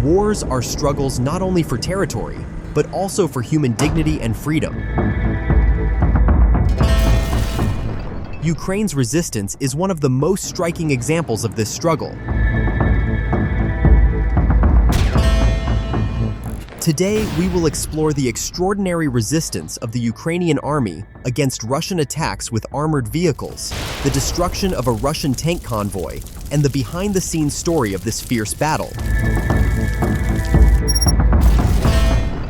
Wars are struggles not only for territory, but also for human dignity and freedom. Ukraine's resistance is one of the most striking examples of this struggle. Today, we will explore the extraordinary resistance of the Ukrainian army against Russian attacks with armored vehicles, the destruction of a Russian tank convoy, and the behind-the-scenes story of this fierce battle.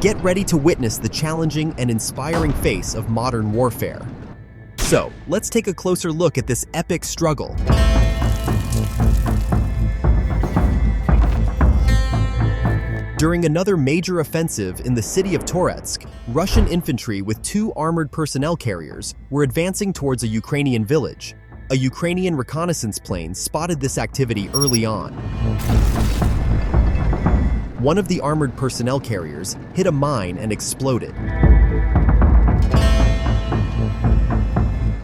Get ready to witness the challenging and inspiring face of modern warfare. So, let's take a closer look at this epic struggle. During another major offensive in the city of Toretsk, Russian infantry with 2 armored personnel carriers were advancing towards a Ukrainian village. A Ukrainian reconnaissance plane spotted this activity early on. One of the armored personnel carriers hit a mine and exploded.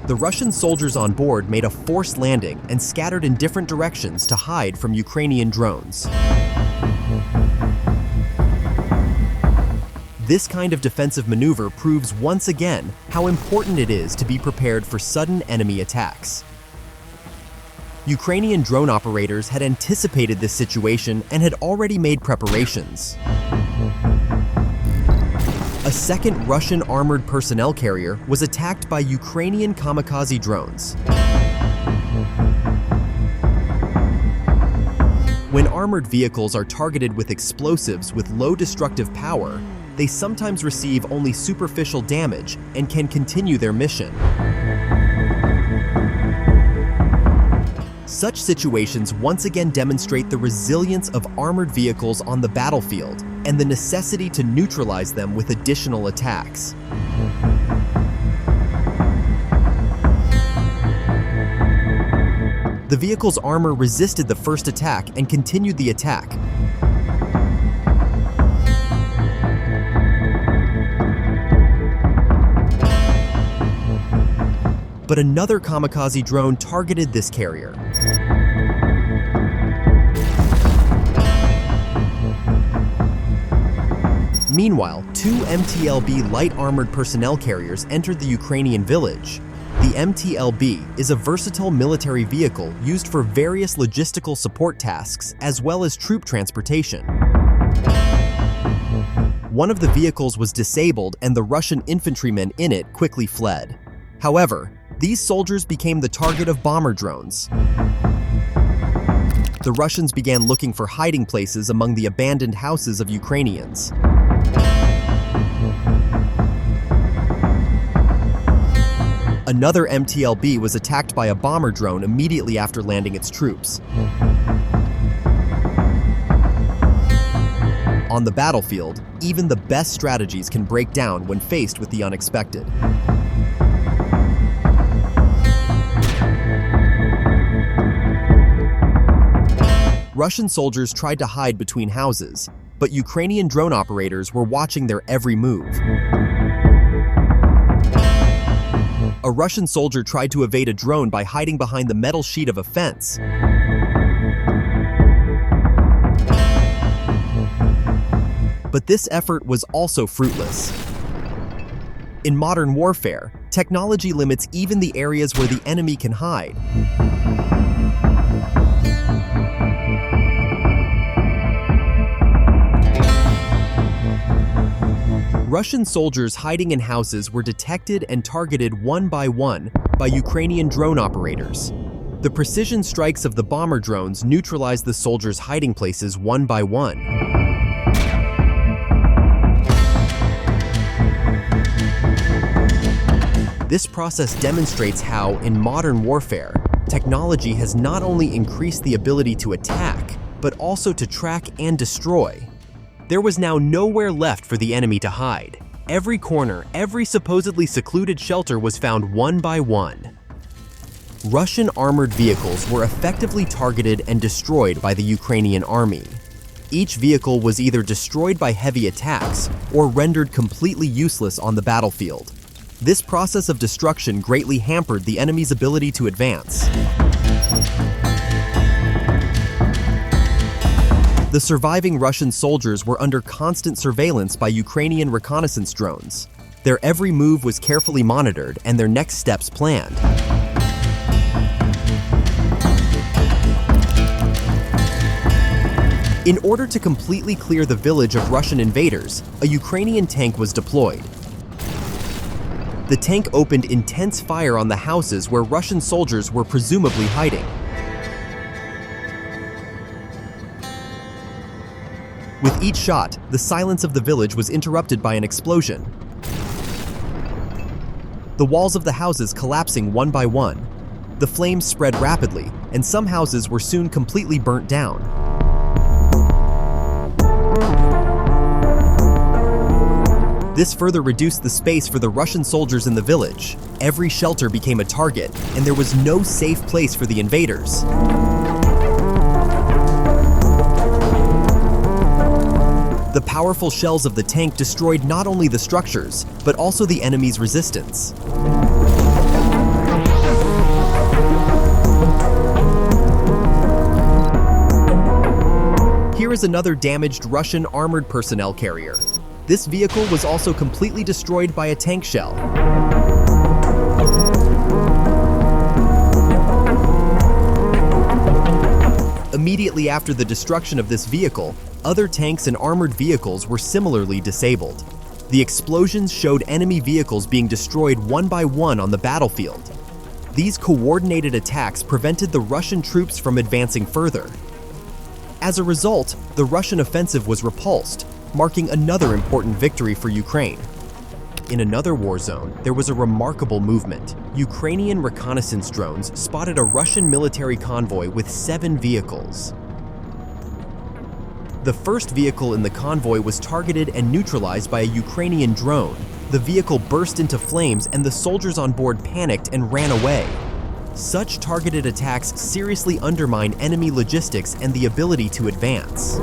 The Russian soldiers on board made a forced landing and scattered in different directions to hide from Ukrainian drones. This kind of defensive maneuver proves once again how important it is to be prepared for sudden enemy attacks. Ukrainian drone operators had anticipated this situation and had already made preparations. A second Russian armored personnel carrier was attacked by Ukrainian kamikaze drones. When armored vehicles are targeted with explosives with low destructive power, they sometimes receive only superficial damage and can continue their mission. Such situations once again demonstrate the resilience of armored vehicles on the battlefield and the necessity to neutralize them with additional attacks. The vehicle's armor resisted the first attack and continued the attack. But another kamikaze drone targeted this carrier. Meanwhile, 2 MTLB light armored personnel carriers entered the Ukrainian village. The MTLB is a versatile military vehicle used for various logistical support tasks as well as troop transportation. One of the vehicles was disabled and the Russian infantrymen in it quickly fled. However, these soldiers became the target of bomber drones. The Russians began looking for hiding places among the abandoned houses of Ukrainians. Another MTLB was attacked by a bomber drone immediately after landing its troops. On the battlefield, even the best strategies can break down when faced with the unexpected. Russian soldiers tried to hide between houses, but Ukrainian drone operators were watching their every move. A Russian soldier tried to evade a drone by hiding behind the metal sheet of a fence. But this effort was also fruitless. In modern warfare, technology limits even the areas where the enemy can hide. Russian soldiers hiding in houses were detected and targeted one by Ukrainian drone operators. The precision strikes of the bomber drones neutralized the soldiers' hiding places one by one. This process demonstrates how, in modern warfare, technology has not only increased the ability to attack, but also to track and destroy. There was now nowhere left for the enemy to hide. Every corner, every supposedly secluded shelter was found one by one. Russian armored vehicles were effectively targeted and destroyed by the Ukrainian army. Each vehicle was either destroyed by heavy attacks or rendered completely useless on the battlefield. This process of destruction greatly hampered the enemy's ability to advance. The surviving Russian soldiers were under constant surveillance by Ukrainian reconnaissance drones. Their every move was carefully monitored and their next steps planned. In order to completely clear the village of Russian invaders, a Ukrainian tank was deployed. The tank opened intense fire on the houses where Russian soldiers were presumably hiding. With each shot, the silence of the village was interrupted by an explosion. The walls of the houses collapsing one by one. The flames spread rapidly, and some houses were soon completely burnt down. This further reduced the space for the Russian soldiers in the village. Every shelter became a target, and there was no safe place for the invaders. The powerful shells of the tank destroyed not only the structures, but also the enemy's resistance. Here is another damaged Russian armored personnel carrier. This vehicle was also completely destroyed by a tank shell. Immediately after the destruction of this vehicle, other tanks and armored vehicles were similarly disabled. The explosions showed enemy vehicles being destroyed one by one on the battlefield. These coordinated attacks prevented the Russian troops from advancing further. As a result, the Russian offensive was repulsed, marking another important victory for Ukraine. In another war zone, there was a remarkable movement. Ukrainian reconnaissance drones spotted a Russian military convoy with 7 vehicles. The first vehicle in the convoy was targeted and neutralized by a Ukrainian drone. The vehicle burst into flames and the soldiers on board panicked and ran away. Such targeted attacks seriously undermine enemy logistics and the ability to advance.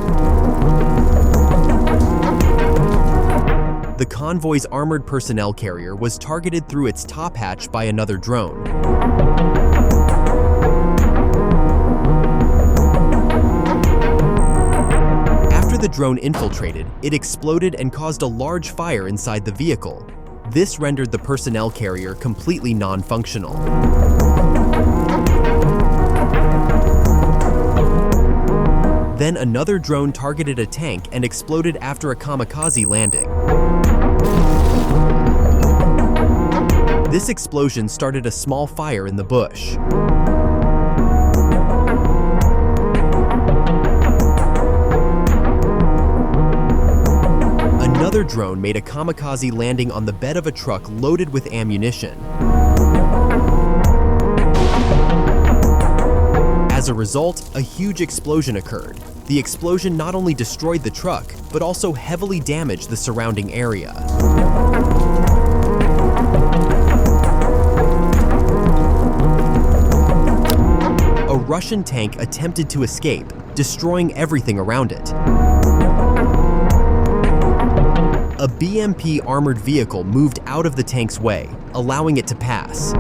The convoy's armored personnel carrier was targeted through its top hatch by another drone. After the drone infiltrated, it exploded and caused a large fire inside the vehicle. This rendered the personnel carrier completely non-functional. Then another drone targeted a tank and exploded after a kamikaze landing. This explosion started a small fire in the bush. Another drone made a kamikaze landing on the bed of a truck loaded with ammunition. As a result, a huge explosion occurred. The explosion not only destroyed the truck, but also heavily damaged the surrounding area. A Russian tank attempted to escape, destroying everything around it. A BMP armored vehicle moved out of the tank's way, allowing it to pass.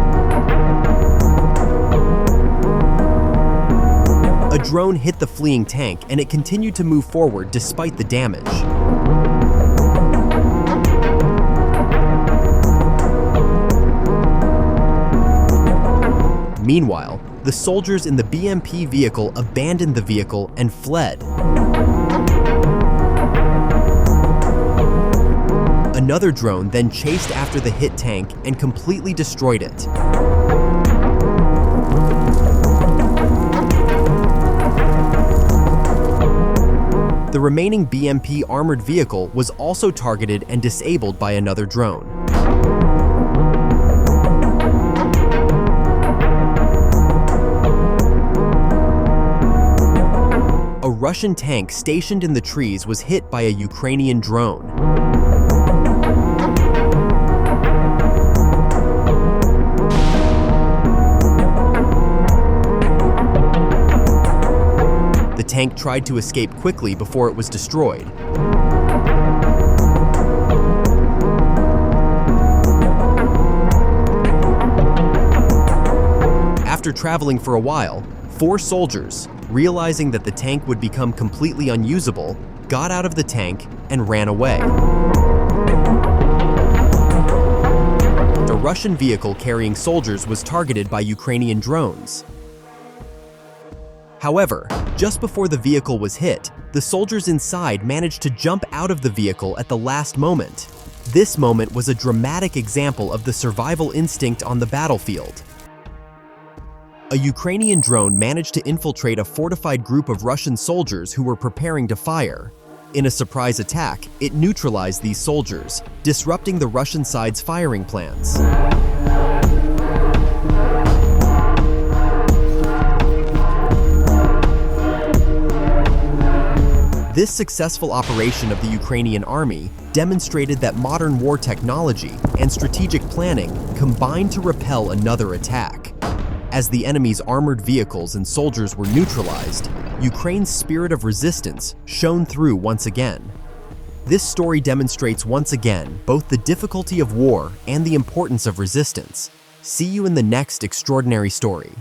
A drone hit the fleeing tank and it continued to move forward despite the damage. Meanwhile, the soldiers in the BMP vehicle abandoned the vehicle and fled. Another drone then chased after the hit tank and completely destroyed it. The remaining BMP armored vehicle was also targeted and disabled by another drone. A Russian tank stationed in the trees was hit by a Ukrainian drone. The tank tried to escape quickly before it was destroyed. After traveling for a while, 4 soldiers, realizing that the tank would become completely unusable, got out of the tank and ran away. A Russian vehicle carrying soldiers was targeted by Ukrainian drones. However, just before the vehicle was hit, the soldiers inside managed to jump out of the vehicle at the last moment. This moment was a dramatic example of the survival instinct on the battlefield. A Ukrainian drone managed to infiltrate a fortified group of Russian soldiers who were preparing to fire. In a surprise attack, it neutralized these soldiers, disrupting the Russian side's firing plans. This successful operation of the Ukrainian army demonstrated that modern war technology and strategic planning combined to repel another attack. As the enemy's armored vehicles and soldiers were neutralized, Ukraine's spirit of resistance shone through once again. This story demonstrates once again both the difficulty of war and the importance of resistance. See you in the next extraordinary story.